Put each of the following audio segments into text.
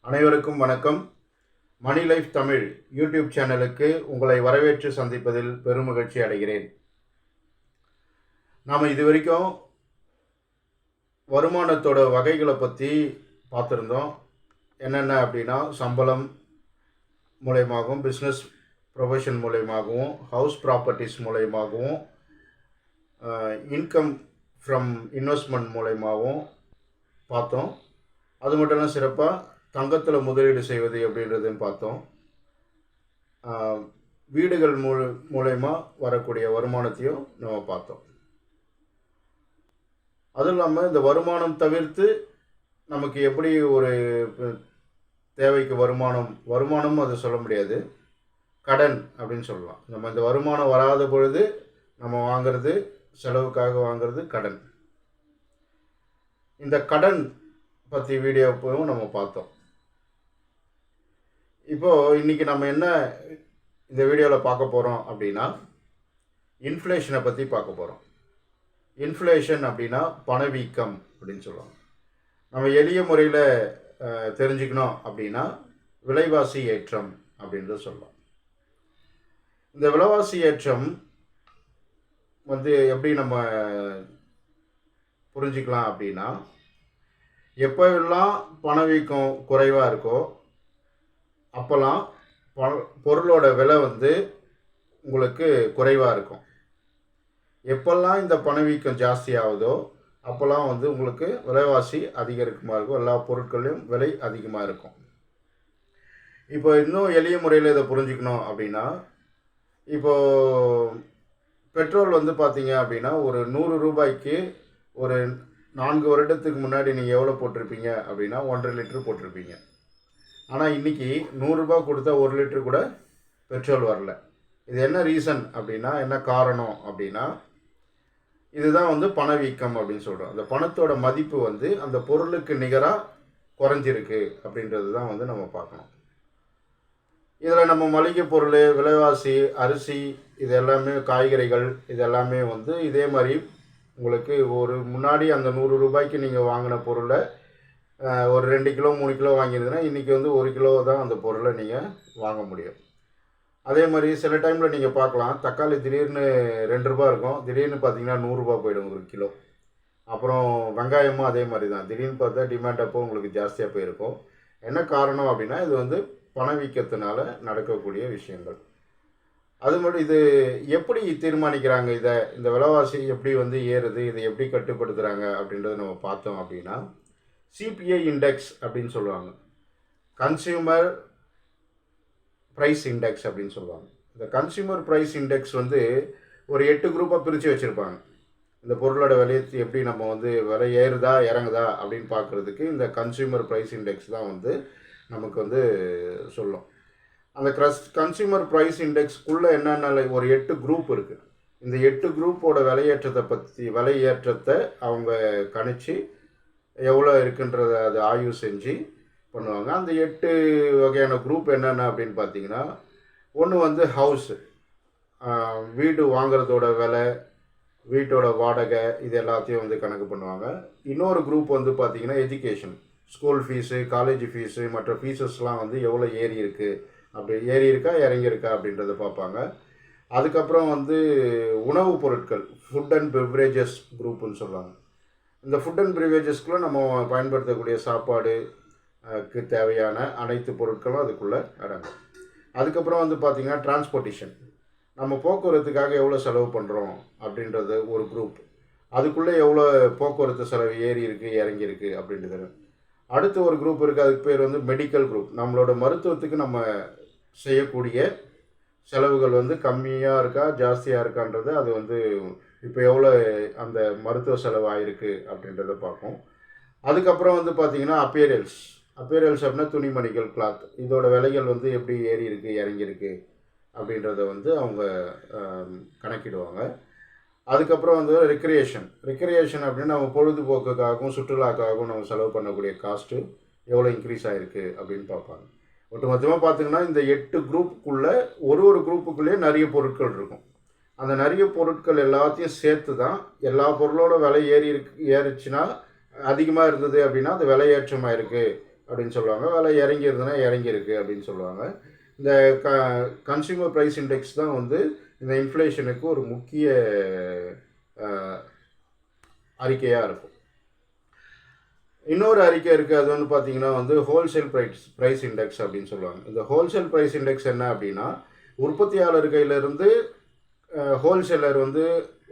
அனைவருக்கும் வணக்கம். மணி life Tamil YouTube சேனலுக்கு உங்களை வரவேற்று சந்திப்பதில் பெருமகிழ்ச்சி அடைகிறேன். நாம் இது வரைக்கும் வருமானத்தோட வகைகளை பற்றி பார்த்துருந்தோம். என்னென்ன அப்படின்னா, சம்பளம் மூலயமாகவும், பிஸ்னஸ் ப்ரொஃபஷன் மூலயமாகவும், ஹவுஸ் ப்ராப்பர்ட்டிஸ் மூலயமாகவும், இன்கம் ஃப்ரம் இன்வெஸ்ட்மெண்ட் மூலயமாகவும் பார்த்தோம். அது மட்டும் இல்லை, சிறப்பாக தங்கத்தில் முதலீடு செய்வது எப்படின்றதுன்னு பார்த்தோம். வீடுகள் மூலயமா வரக்கூடிய வருமானத்தையும் நம்ம பார்த்தோம். அதுவும் இல்லாமல் இந்த வருமானம் தவிர்த்து நமக்கு எப்படி ஒரு தேவைக்கு வருமானம் அது சொல்ல முடியாது, கடன் அப்படின்னு சொல்லலாம். நம்ம இந்த வருமானம் வராத பொழுது நம்ம வாங்கிறது, செலவுக்காக வாங்கிறது கடன். இந்த கடன் பற்றி வீடியோவும் நம்ம பார்த்தோம். இப்போது இன்றைக்கி நம்ம என்ன இந்த வீடியோவில் பார்க்க போகிறோம் அப்படின்னா, இன்ஃப்ளேஷனை பற்றி பார்க்க போகிறோம். இன்ஃப்ளேஷன் அப்படின்னா பணவீக்கம் அப்படின்னு சொல்லுவாங்க. நம்ம எளிய முறையில் தெரிஞ்சுக்கணும் அப்படின்னா விலைவாசி ஏற்றம் அப்படின்றது சொல்லலாம். இந்த விலைவாசி ஏற்றம் எப்படி நம்ம புரிஞ்சிக்கலாம் அப்படின்னா, எப்போல்லாம் பணவீக்கம் குறைவாக இருக்கோ அப்போல்லாம் பொருளோட விலை உங்களுக்கு குறைவாக இருக்கும். எப்போல்லாம் இந்த பணவீக்கம் ஜாஸ்தி ஆகுதோ அப்போல்லாம் உங்களுக்கு விலைவாசி அதிகரிக்குமா இருக்கும். எல்லா பொருட்களையும் விலை அதிகமாக இருக்கும். இப்போ இன்னும் எளிய முறையில் இதை புரிஞ்சுக்கணும் அப்படின்னா, இப்போது பெட்ரோல் பார்த்தீங்க அப்படின்னா, ஒரு 100 ரூபாய்க்கு ஒரு 4 வருடத்துக்கு முன்னாடி நீங்கள் எவ்வளோ போட்டிருப்பீங்க அப்படின்னா 1.5 லிட்டர் போட்டிருப்பீங்க. ஆனால் இன்றைக்கி 100 ரூபாய் கொடுத்தா 1 லிட்டர் கூட பெட்ரோல் வரல. இது என்ன ரீசன் அப்படின்னா, என்ன காரணம் அப்படின்னா, இதுதான் பணவீக்கம் அப்படின்னு சொல்கிறோம். அந்த பணத்தோட மதிப்பு அந்த பொருளுக்கு நிகராக குறைஞ்சிருக்கு அப்படின்றது தான் நம்ம பார்க்கணும். இதில் நம்ம மளிகை பொருள் விலைவாசி, அரிசி, இது எல்லாமே, காய்கறிகள், இது எல்லாமே இதே மாதிரி உங்களுக்கு ஒரு முன்னாடி அந்த 100 ரூபாய்க்கு நீங்கள் வாங்கின பொருளை ஒரு 2 கிலோ 3 கிலோ வாங்கியிருந்தீங்கன்னா இன்றைக்கி 1 கிலோ தான் அந்த பொருளை நீங்கள் வாங்க முடியும். அதே மாதிரி சில டைமில் நீங்கள் பார்க்கலாம், தக்காளி திடீர்னு 2 ரூபா இருக்கும், திடீர்னு பார்த்தீங்கன்னா 100 ரூபா போயிடும் ஒரு கிலோ. அப்புறம் வெங்காயமும் அதே மாதிரி தான், திடீர்னு பார்த்தா டிமாண்ட் அப்போ உங்களுக்கு ஜாஸ்தியாக போயிருக்கும். என்ன காரணம் அப்படின்னா, இது பணவீக்கத்தினால நடக்கக்கூடிய விஷயங்கள். அது மட்டும், இது எப்படி தீர்மானிக்கிறாங்க, இந்த விலைவாசி எப்படி ஏறுது, இதை எப்படி கட்டுப்படுத்துகிறாங்க அப்படின்றத நம்ம பார்த்தோம் அப்படின்னா, சிபிஐ இண்டெக்ஸ் அப்படின்னு சொல்லுவாங்க, கன்சியூமர் ப்ரைஸ் இண்டெக்ஸ் அப்படின்னு சொல்லுவாங்க. இந்த கன்சியூமர் ப்ரைஸ் இண்டெக்ஸ் ஒரு 8 குரூப்பாக பிரித்து வச்சுருப்பாங்க. இந்த பொருளோட விலையை எப்படி நம்ம விலை ஏறுதா இறங்குதா அப்படின்னு பார்க்குறதுக்கு இந்த கன்சியூமர் ப்ரைஸ் இண்டெக்ஸ் தான் நமக்கு சொல்லும். அந்த கன்சியூமர் ப்ரைஸ் இண்டெக்ஸ்க்குள்ளே என்னென்ன ஒரு 8 குரூப் இருக்குது. இந்த 8 குரூப்போட விலையேற்றத்தை அவங்க கணிச்சு எவ்வளோ இருக்குன்றத அது ஆய்வு செஞ்சு பண்ணுவாங்க. அந்த 8 வகையான குரூப் என்னென்ன அப்படின்னு பார்த்தீங்கன்னா, ஒன்று ஹவுஸு, வீடு வாங்குறதோட விலை, வீட்டோட வாடகை, இது எல்லாத்தையும் கணக்கு பண்ணுவாங்க. இன்னொரு குரூப் பார்த்தீங்கன்னா education, school fees, college fees, மற்ற ஃபீஸஸ்லாம் எவ்வளோ ஏறி இருக்குது, அப்படி ஏறி இருக்கா இறங்கியிருக்கா அப்படின்றத பார்ப்பாங்க. அதுக்கப்புறம் உணவுப் பொருட்கள், ஃபுட் அண்ட் பெவரேஜஸ் குரூப்புன்னு சொல்லுவாங்க. இந்த ஃபுட் அண்ட் பெவரேஜஸ்க்குள்ளே நம்ம பயன்படுத்தக்கூடிய சாப்பாடுக்கு தேவையான அனைத்து பொருட்களும் அதுக்குள்ளே அடங்கும். அதுக்கப்புறம் பார்த்திங்கன்னா டிரான்ஸ்போர்ட்டேஷன், நம்ம போக்குவரத்துக்காக எவ்வளோ செலவு பண்ணுறோம் அப்படின்றது ஒரு குரூப். அதுக்குள்ளே எவ்வளோ போக்குவரத்து செலவு ஏறி இருக்குது இறங்கியிருக்கு அப்படின்றது. அடுத்து ஒரு குரூப் இருக்குது, அதுக்கு பேர் மெடிக்கல் குரூப். நம்மளோட மருத்துவத்துக்கு நம்ம செய்யக்கூடிய செலவுகள் கம்மியாக இருக்கா ஜாஸ்தியாக இருக்கான்றது, அது இப்போ எவ்வளோ அந்த மருத்துவ செலவு ஆகிருக்கு அப்படின்றத பார்ப்போம். அதுக்கப்புறம் பார்த்திங்கன்னா அப்பேரல்ஸ் அப்படின்னா துணிமணிகள், கிளாத், இதோட விலைகள் எப்படி ஏறி இருக்குது இறங்கியிருக்கு அப்படின்றத அவங்க கணக்கிடுவாங்க. அதுக்கப்புறம் ரெக்ரியேஷன் அப்படின்னா நம்ம பொழுதுபோக்குக்காகவும் சுற்றுலாக்காகவும் நம்ம செலவு பண்ணக்கூடிய காஸ்ட்டு எவ்வளோ இன்க்ரீஸ் ஆகிருக்கு அப்படின்னு பார்ப்பாங்க. ஒட்டுமொத்தமாக பார்த்திங்கன்னா இந்த 8 குரூப்புக்குள்ளே ஒரு குரூப்புக்குள்ளேயே நிறைய பொருட்கள் இருக்கும். அந்த நிறைய பொருட்கள் எல்லாத்தையும் சேர்த்து தான், எல்லா பொருளோட விலை ஏறிச்சுன்னா அதிகமாக இருந்தது அப்படின்னா அது விலையேற்றமாக இருக்குது, அப்படின்னு சொல்லுவாங்க. விலை இறங்கியிருந்ததுன்னா இறங்கியிருக்கு அப்படின்னு சொல்லுவாங்க. இந்த கன்சியூமர் ப்ரைஸ் இண்டெக்ஸ் தான் வந்து இந்த இன்ஃப்ளேஷனுக்கு ஒரு முக்கிய அறிக்கையாக இருக்கும். இன்னொரு அறிக்கை இருக்குது, அது வந்து பார்த்திங்கன்னா வந்து ஹோல்சேல் ப்ரைஸ் இண்டெக்ஸ் அப்படின்னு சொல்லுவாங்க. இந்த ஹோல்சேல் ப்ரைஸ் இண்டெக்ஸ் என்ன அப்படின்னா, உற்பத்தியாளர் கையிலிருந்து ஹோல்சேலர் வந்து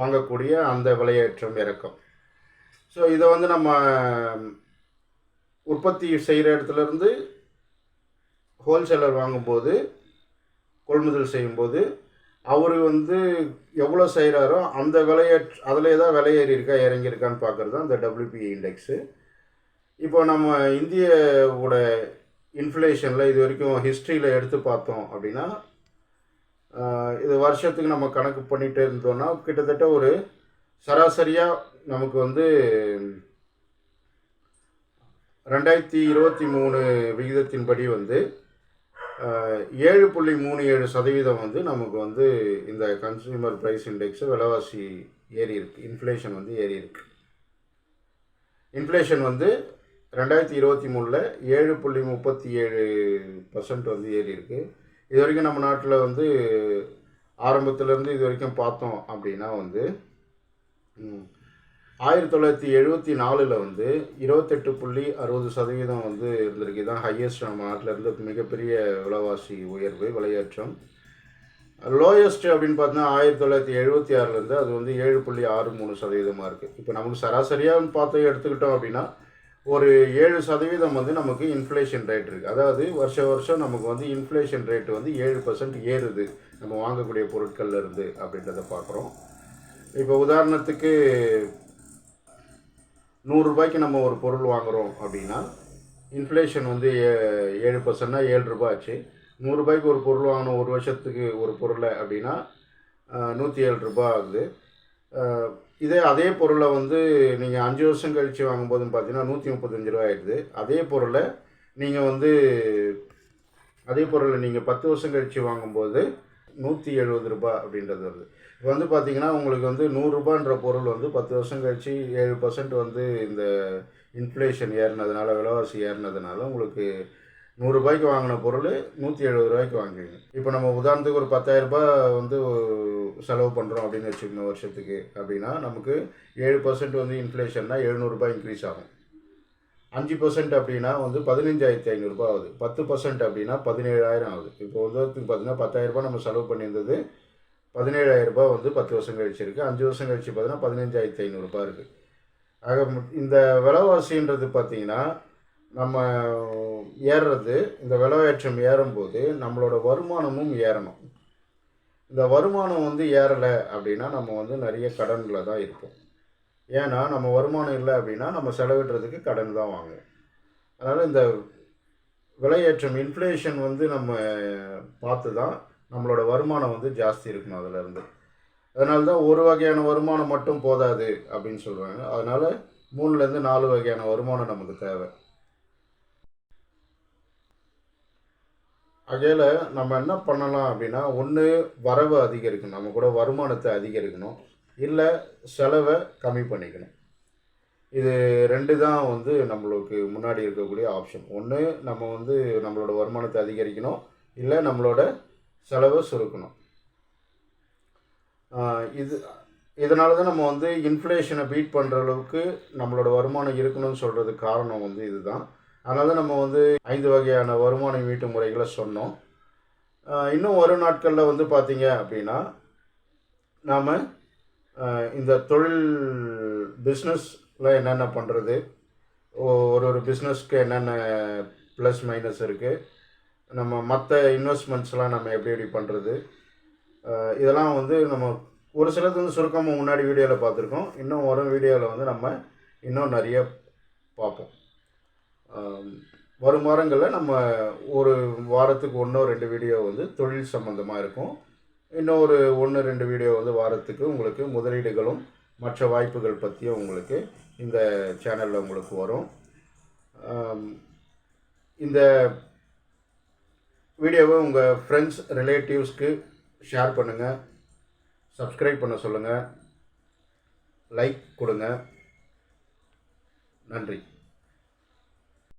வாங்கக்கூடிய அந்த விலையேற்றம் இறக்கம். ஸோ இதை வந்து நம்ம உற்பத்தி செய்கிற இடத்துலேருந்து ஹோல்சேலர் வாங்கும்போது, கொள்முதல் செய்யும்போது அவர் வந்து எவ்வளோ செய்கிறாரோ அந்த அதில் ஏதாவது விலை ஏறி இருக்கா இறங்கியிருக்கான்னு பார்க்குறது தான் இந்த WPI இண்டெக்ஸு. இப்போ நம்ம இந்தியாவோட இன்ஃப்ளேஷனில் இது வரைக்கும் ஹிஸ்ட்ரியில் எடுத்து பார்த்தோம் அப்படின்னா, இது வருஷத்துக்கு நம்ம கணக்கு பண்ணிகிட்டே இருந்தோம்னா கிட்டத்தட்ட ஒரு சராசரியாக நமக்கு வந்து 2023 விகிதத்தின்படி வந்து 7.37% வந்து நமக்கு வந்து இந்த கன்சியூமர் ப்ரைஸ் இண்டெக்ஸு விலைவாசி ஏறி இருக்குது. இன்ஃப்ளேஷன் வந்து ஏறி இருக்குது. இன்ஃப்ளேஷன் வந்து 2023 7.37% வந்து ஏறி இருக்குது. இது வரைக்கும் நம்ம நாட்டில் வந்து ஆரம்பத்துலேருந்து இது வரைக்கும் பார்த்தோம் அப்படின்னா வந்து 1974 வந்து 28.60% வந்து இருந்திருக்கு. இதுதான் ஹையஸ்ட் நம்ம நாட்டில் இருந்து மிகப்பெரிய விலைவாசி உயர்வு விலையேற்றம். லோயஸ்ட் அப்படின்னு பார்த்தீங்கன்னா 1976 அது வந்து 7.63% இருக்குது. இப்போ நமக்கு சராசரியாக பார்த்து எடுத்துக்கிட்டோம் அப்படின்னா ஒரு 7% வந்து நமக்கு இன்ஃப்ளேஷன் ரேட் இருக்குது. அதாவது வருஷம் நமக்கு வந்து இன்ஃப்ளேஷன் ரேட்டு வந்து 7% ஏறுது நம்ம வாங்கக்கூடிய பொருட்கள்ல இருந்து அப்படின்றத பார்க்குறோம். இப்போ உதாரணத்துக்கு 100 ரூபாய்க்கு நம்ம ஒரு பொருள் வாங்குகிறோம் அப்படின்னா இன்ஃப்ளேஷன் வந்து 7%னா 7 ரூபாய் ஆச்சு. 100 ரூபாய்க்கு ஒரு பொருள் வாங்கணும் ஒரு வருஷத்துக்கு ஒரு பொருளை அப்படின்னா 107 ரூபாய் ஆகுது. அதே பொருளை வந்து நீங்கள் 5 வருஷம் கழித்து வாங்கும்போதுன்னு பார்த்தீங்கன்னா 135 ரூபா ஆயிடுது. அதே பொருளை நீங்கள் 10 வருஷம் கழித்து வாங்கும்போது 170 ரூபாய் அப்படின்றது வருது. இப்போ வந்து பார்த்தீங்கன்னா உங்களுக்கு வந்து 100 ரூபான்ற பொருள் வந்து 10 வருஷம் கழித்து 7% வந்து இந்த இன்ஃப்ளேஷன் ஏறினதுனால விலைவாசி ஏறினதுனால உங்களுக்கு 100 ரூபாய்க்கு வாங்கின பொருள் 170 ரூபாய்க்கு வாங்குவீங்க. இப்போ நம்ம உதாரணத்துக்கு ஒரு 10,000 ரூபாய் வந்து செலவு பண்ணுறோம் அப்படின்னு வச்சுக்கணும் வருஷத்துக்கு அப்படின்னா நமக்கு 7% வந்து இன்ஃப்ளேஷன்னா 700 ரூபாய் இன்க்ரீஸ் ஆகும். 5% அப்படின்னா வந்து 15,500 ரூபாய் ஆகுது. 10% அப்படின்னா 17,000 ஆகுது. இப்போ உதாரணத்துக்கு பார்த்தீங்கன்னா 10,000 ரூபாய் நம்ம செலவு பண்ணியிருந்தது 17,000 ரூபாய் வந்து 10 வருஷம் கழிச்சு இருக்குது. 5 வருஷம் கழிச்சு பார்த்தீங்கன்னா 15,500 ரூபாய் இருக்குது. ஆக இந்த விலைவாசின்றது பார்த்திங்கன்னா நம்ம ஏறுறது, இந்த விலையேற்றம் ஏறும்போது நம்மளோட வருமானமும் ஏறணும். இந்த வருமானம் வந்து ஏறலை அப்படின்னா நம்ம வந்து நிறைய கடனில் தான் இருப்போம். ஏன்னா நம்ம வருமானம் இல்லை அப்படின்னா நம்ம செலவிடுறதுக்கு கடன் தான் வாங்குவோம். அதனால் இந்த விலையேற்றம் இன்ஃப்ளேஷன் வந்து நம்ம பார்த்து தான் நம்மளோட வருமானம் வந்து ஜாஸ்தி இருக்கணும் அதிலேருந்து. அதனால தான் ஒரு வகையான வருமானம் மட்டும் போதாது அப்படின்னு சொல்கிறாங்க. அதனால் 3லேருந்து 4 வகையான வருமானம் நமக்கு தேவை. அதில் நம்ம என்ன பண்ணலாம் அப்படின்னா, ஒன்று வரவு அதிகரிக்கணும், நம்ம கூட வருமானத்தை அதிகரிக்கணும், இல்லை செலவை கம்மி பண்ணிக்கணும். இது 2 தான் வந்து நம்மளுக்கு முன்னாடி இருக்கக்கூடிய ஆப்ஷன். ஒன்று நம்ம வந்து நம்மளோட வருமானத்தை அதிகரிக்கணும், இல்லை நம்மளோட செலவை சுருக்கணும். இதனால தான் நம்ம வந்து இன்ஃப்ளேஷனை பீட் பண்ணுற அளவுக்கு நம்மளோட வருமானம் இருக்கணும்னு சொல்கிறதுக்கு காரணம் வந்து இதுதான். அதனால தான் நம்ம வந்து 5 வகையான வருமான ஈட்டு முறைகளை சொன்னோம். இன்னும் வரும் நாட்களில் வந்து பார்த்திங்க அப்படின்னா நாம் இந்த தொழில் பிஸ்னஸில் என்னென்ன பண்ணுறது, ஒரு பிஸ்னஸ்க்கு என்னென்ன ப்ளஸ் மைனஸ் இருக்குது, நம்ம மற்ற இன்வெஸ்ட்மெண்ட்ஸ்லாம் நம்ம எப்படி பண்ணுறது, இதெல்லாம் வந்து நம்ம ஒரு சிலது வந்து சுருக்கமாக முன்னாடி வீடியோவில் பார்த்துருக்கோம். இன்னும் வரும் வீடியோவில் வந்து நம்ம இன்னும் நிறைய பார்ப்போம். வரும் வாரங்களில் நம்ம ஒரு வாரத்துக்கு 1-2 வீடியோ வந்து தொழில் சம்மந்தமாக இருக்கும். இன்னும் ஒரு 1-2 வீடியோ வந்து வாரத்துக்கு உங்களுக்கு முதலீடுகளும் மற்ற வாய்ப்புகள் பற்றியும் உங்களுக்கு இந்த சேனலில் உங்களுக்கு வரும். இந்த வீடியோவை உங்கள் ஃப்ரெண்ட்ஸ் ரிலேட்டிவ்ஸ்க்கு ஷேர் பண்ணுங்கள், சப்ஸ்கிரைப் பண்ண சொல்லுங்கள், லைக் கொடுங்க. நன்றி.